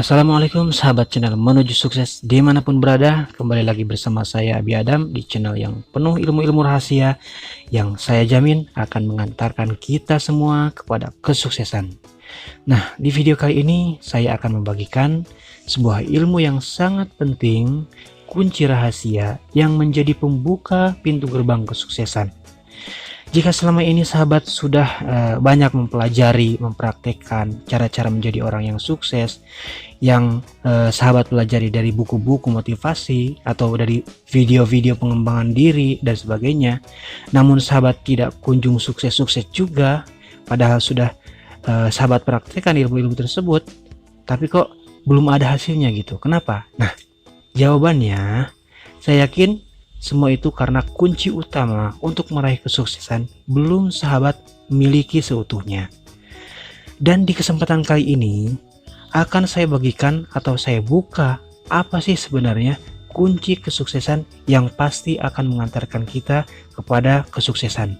Assalamualaikum sahabat channel Menuju Sukses dimanapun berada. Kembali lagi bersama saya Abi Adam di channel yang penuh ilmu-ilmu rahasia yang saya jamin akan mengantarkan kita semua kepada kesuksesan. Nah, di video kali ini saya akan membagikan sebuah ilmu yang sangat penting, kunci rahasia yang menjadi pembuka pintu gerbang kesuksesan. Jika selama ini sahabat sudah banyak mempelajari, mempraktekkan cara-cara menjadi orang yang sukses, yang sahabat pelajari dari buku-buku motivasi atau dari video-video pengembangan diri dan sebagainya, namun sahabat tidak kunjung sukses-sukses juga, padahal sudah sahabat praktekkan ilmu-ilmu tersebut, tapi kok belum ada hasilnya gitu. Kenapa? Nah, jawabannya saya yakin semua itu karena kunci utama untuk meraih kesuksesan belum sahabat miliki seutuhnya. Dan di kesempatan kali ini akan saya bagikan atau saya buka apa sih sebenarnya kunci kesuksesan yang pasti akan mengantarkan kita kepada kesuksesan.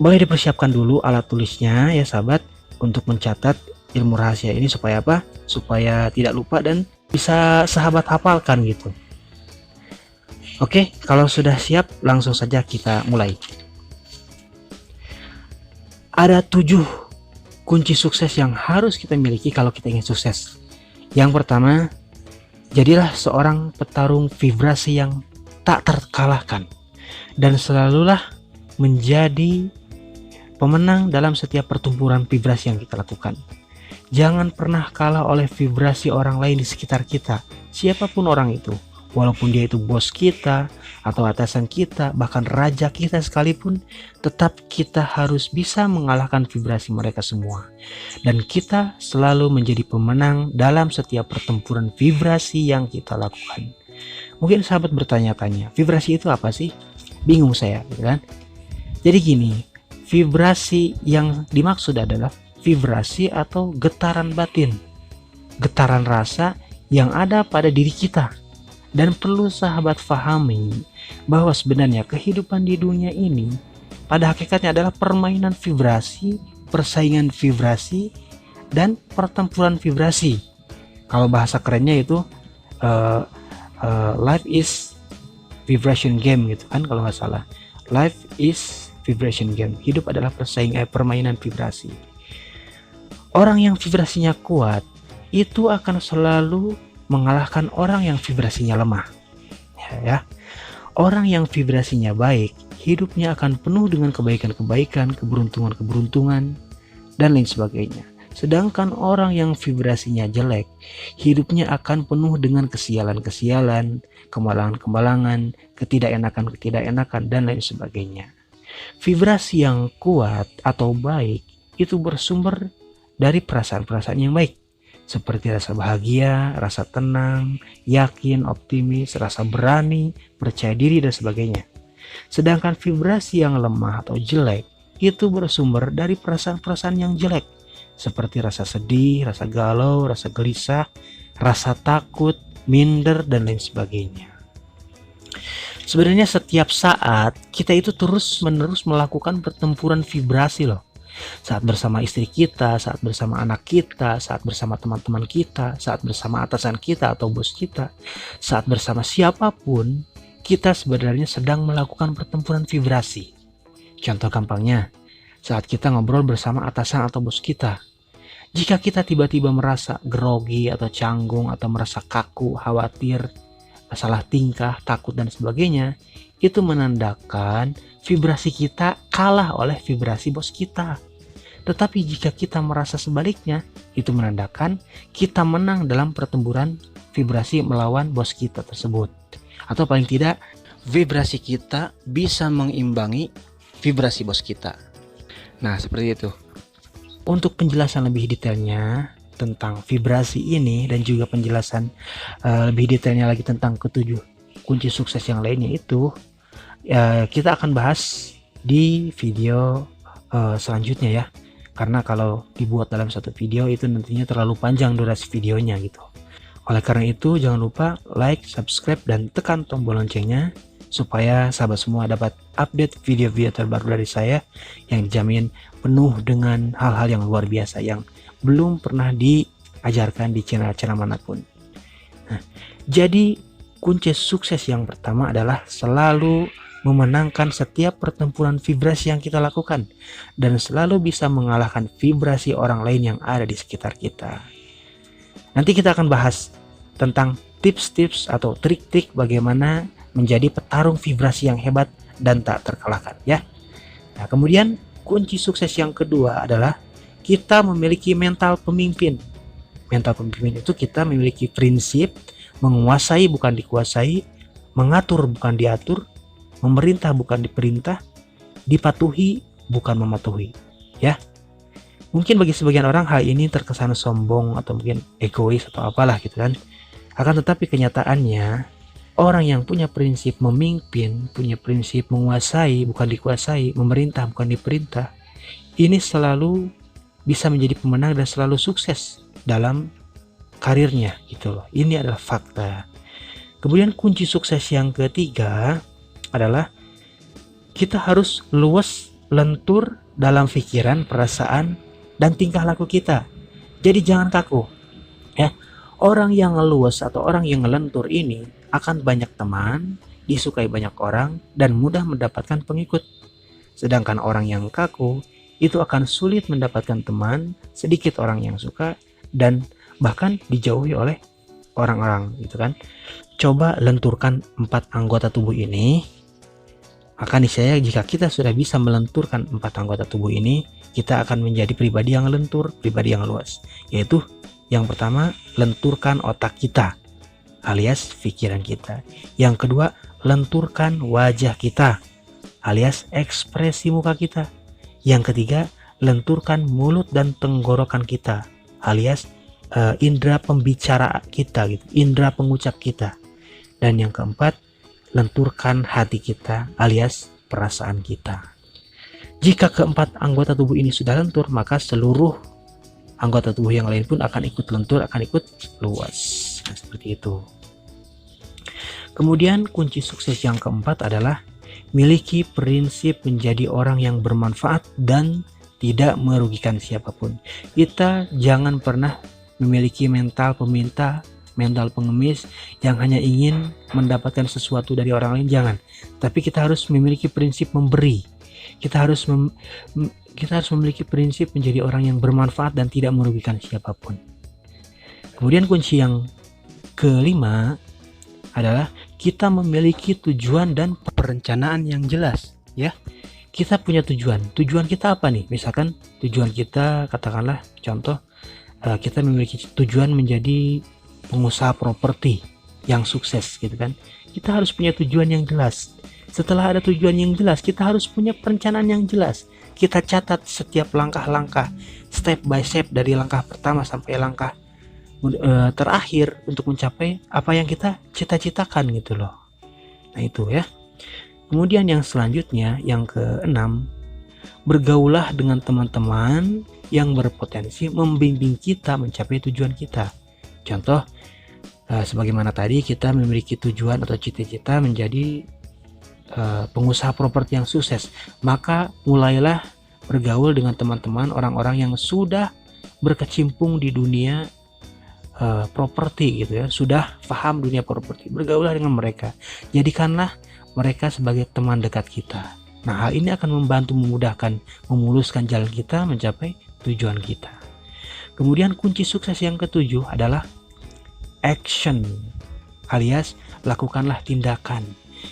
Boleh dipersiapkan dulu alat tulisnya ya sahabat untuk mencatat ilmu rahasia ini supaya apa? Supaya tidak lupa dan bisa sahabat hafalkan gitu. Oke, kalau sudah siap langsung saja kita mulai. Ada 7 kunci sukses yang harus kita miliki kalau kita ingin sukses. Yang pertama, jadilah seorang petarung vibrasi yang tak terkalahkan dan selalulah menjadi pemenang dalam setiap pertempuran vibrasi yang kita lakukan. Jangan pernah kalah oleh vibrasi orang lain di sekitar kita, siapapun orang itu. Walaupun dia itu bos kita atau atasan kita, bahkan raja kita sekalipun, tetap kita harus bisa mengalahkan vibrasi mereka semua. Dan kita selalu menjadi pemenang dalam setiap pertempuran vibrasi yang kita lakukan. Mungkin sahabat bertanya-tanya, vibrasi itu apa sih? Bingung saya, kan? Jadi gini, vibrasi yang dimaksud adalah vibrasi atau getaran batin, getaran rasa yang ada pada diri kita. Dan perlu sahabat fahami bahwa sebenarnya kehidupan di dunia ini pada hakikatnya adalah permainan vibrasi, persaingan vibrasi, dan pertempuran vibrasi. Kalau bahasa kerennya itu life is vibration game gitu kan, kalau nggak salah. Life is vibration game. Hidup adalah permainan vibrasi. Orang yang vibrasinya kuat itu akan selalu mengalahkan orang yang vibrasinya lemah. Ya. Orang yang vibrasinya baik, hidupnya akan penuh dengan kebaikan-kebaikan, keberuntungan-keberuntungan, dan lain sebagainya. Sedangkan orang yang vibrasinya jelek, hidupnya akan penuh dengan kesialan-kesialan, kemalangan-kemalangan, ketidakenakan-ketidakenakan, dan lain sebagainya. Vibrasi yang kuat atau baik itu bersumber dari perasaan-perasaan yang baik, seperti rasa bahagia, rasa tenang, yakin, optimis, rasa berani, percaya diri, dan sebagainya. Sedangkan vibrasi yang lemah atau jelek itu bersumber dari perasaan-perasaan yang jelek, seperti rasa sedih, rasa galau, rasa gelisah, rasa takut, minder, dan lain sebagainya. Sebenarnya setiap saat kita itu terus-menerus melakukan pertempuran vibrasi loh. Saat bersama istri kita, saat bersama anak kita, saat bersama teman-teman kita, saat bersama atasan kita atau bos kita, saat bersama siapapun, kita sebenarnya sedang melakukan pertempuran vibrasi. Contoh gampangnya, saat kita ngobrol bersama atasan atau bos kita. Jika kita tiba-tiba merasa grogi atau canggung atau merasa kaku, khawatir, salah tingkah, takut, dan sebagainya, itu menandakan vibrasi kita kalah oleh vibrasi bos kita. Tetapi jika kita merasa sebaliknya, itu menandakan kita menang dalam pertempuran vibrasi melawan bos kita tersebut. Atau paling tidak, vibrasi kita bisa mengimbangi vibrasi bos kita. Nah, seperti itu. Untuk penjelasan lebih detailnya tentang vibrasi ini dan juga penjelasan lebih detailnya lagi tentang ketujuh kunci sukses yang lainnya itu, kita akan bahas di video selanjutnya ya. Karena kalau dibuat dalam satu video itu nantinya terlalu panjang durasi videonya gitu. Oleh karena itu jangan lupa like, subscribe, dan tekan tombol loncengnya supaya sahabat semua dapat update video-video terbaru dari saya yang dijamin penuh dengan hal-hal yang luar biasa yang belum pernah diajarkan di channel-channel manapun. Nah, jadi kunci sukses yang pertama adalah selalu memenangkan setiap pertempuran vibrasi yang kita lakukan dan selalu bisa mengalahkan vibrasi orang lain yang ada di sekitar kita. Nanti kita akan bahas tentang tips-tips atau trik-trik bagaimana menjadi petarung vibrasi yang hebat dan tak terkalahkan ya. Nah, kemudian kunci sukses yang kedua adalah kita memiliki mental pemimpin. Mental pemimpin itu kita memiliki prinsip menguasai bukan dikuasai, mengatur bukan diatur, memerintah bukan diperintah, dipatuhi bukan mematuhi. Ya, mungkin bagi sebagian orang hal ini terkesan sombong atau mungkin egois atau apalah gitu kan. Akan tetapi kenyataannya orang yang punya prinsip memimpin, punya prinsip menguasai bukan dikuasai, memerintah bukan diperintah, ini selalu bisa menjadi pemenang dan selalu sukses dalam karirnya gitu loh. Ini adalah fakta. Kemudian kunci sukses yang ketiga adalah kita harus luas, lentur dalam pikiran, perasaan, dan tingkah laku kita. Jadi jangan kaku ya. Orang yang luas atau orang yang lentur ini akan banyak teman, disukai banyak orang, dan mudah mendapatkan pengikut. Sedangkan orang yang kaku itu akan sulit mendapatkan teman, sedikit orang yang suka, dan bahkan dijauhi oleh orang-orang gitu kan. Coba lenturkan 4 anggota tubuh ini. Akan niscaya jika kita sudah bisa melenturkan 4 anggota tubuh ini, kita akan menjadi pribadi yang lentur, pribadi yang luas. Yaitu yang pertama, lenturkan otak kita alias pikiran kita. Yang kedua, lenturkan wajah kita alias ekspresi muka kita. Yang ketiga, lenturkan mulut dan tenggorokan kita alias indera pembicara kita gitu, indera pengucap kita. Dan yang keempat, lenturkan hati kita alias perasaan kita. Jika keempat anggota tubuh ini sudah lentur, maka seluruh anggota tubuh yang lain pun akan ikut lentur, akan ikut luas. Nah, seperti itu. Kemudian kunci sukses yang keempat adalah miliki prinsip menjadi orang yang bermanfaat dan tidak merugikan siapapun. Kita jangan pernah memiliki mental peminta, mental pengemis yang hanya ingin mendapatkan sesuatu dari orang lain, jangan. Tapi kita harus memiliki prinsip memberi. Kita harus memiliki prinsip menjadi orang yang bermanfaat dan tidak merugikan siapapun. Kemudian kunci yang kelima adalah kita memiliki tujuan dan perencanaan yang jelas ya. Kita punya tujuan. Tujuan kita apa nih? Misalkan tujuan kita, katakanlah contoh, kita memiliki tujuan menjadi pengusaha properti yang sukses gitu kan. Kita harus punya tujuan yang jelas. Setelah ada tujuan yang jelas, kita harus punya perencanaan yang jelas. Kita catat setiap langkah-langkah, step by step, dari langkah pertama sampai langkah terakhir untuk mencapai apa yang kita cita-citakan gitu loh. Nah itu ya. Kemudian yang selanjutnya, yang keenam, bergaulah dengan teman-teman yang berpotensi membimbing kita mencapai tujuan kita. Contoh, sebagaimana tadi kita memiliki tujuan atau cita-cita menjadi pengusaha properti yang sukses, maka mulailah bergaul dengan teman-teman orang-orang yang sudah berkecimpung di dunia properti gitu ya, sudah paham dunia properti. Bergaulah dengan mereka, jadikanlah mereka sebagai teman dekat kita. Nah, hal ini akan membantu memudahkan, memuluskan jalan kita mencapai tujuan kita. Kemudian kunci sukses yang ketujuh adalah action, alias lakukanlah tindakan.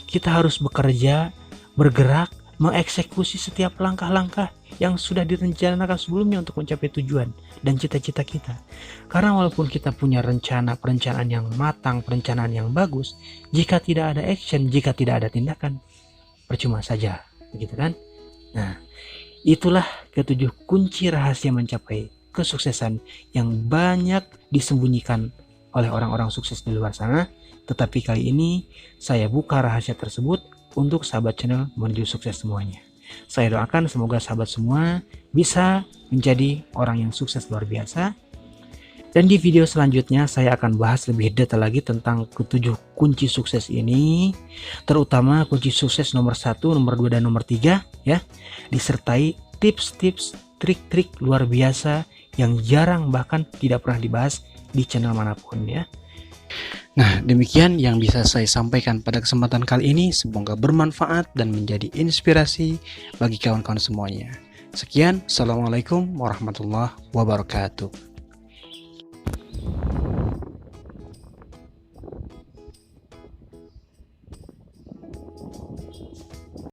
Kita harus bekerja, bergerak, mengeksekusi setiap langkah-langkah yang sudah direncanakan sebelumnya untuk mencapai tujuan dan cita-cita kita. Karena walaupun kita punya rencana, perencanaan yang matang, perencanaan yang bagus, jika tidak ada action, jika tidak ada tindakan, percuma saja, begitu kan? Nah, itulah ketujuh kunci rahasia mencapai kesuksesan yang banyak disembunyikan oleh orang-orang sukses di luar sana. Tetapi kali ini saya buka rahasia tersebut untuk sahabat channel menuju sukses semuanya. Saya doakan semoga sahabat semua bisa menjadi orang yang sukses luar biasa. Dan di video selanjutnya saya akan bahas lebih detail lagi tentang ketujuh kunci sukses ini, terutama kunci sukses nomor 1, nomor 2, dan nomor 3 ya, disertai tips-tips, trik-trik luar biasa yang jarang bahkan tidak pernah dibahas di channel manapun ya. Nah, demikian yang bisa saya sampaikan pada kesempatan kali ini. Semoga bermanfaat dan menjadi inspirasi bagi kawan-kawan semuanya. Sekian, Assalamualaikum warahmatullahi wabarakatuh.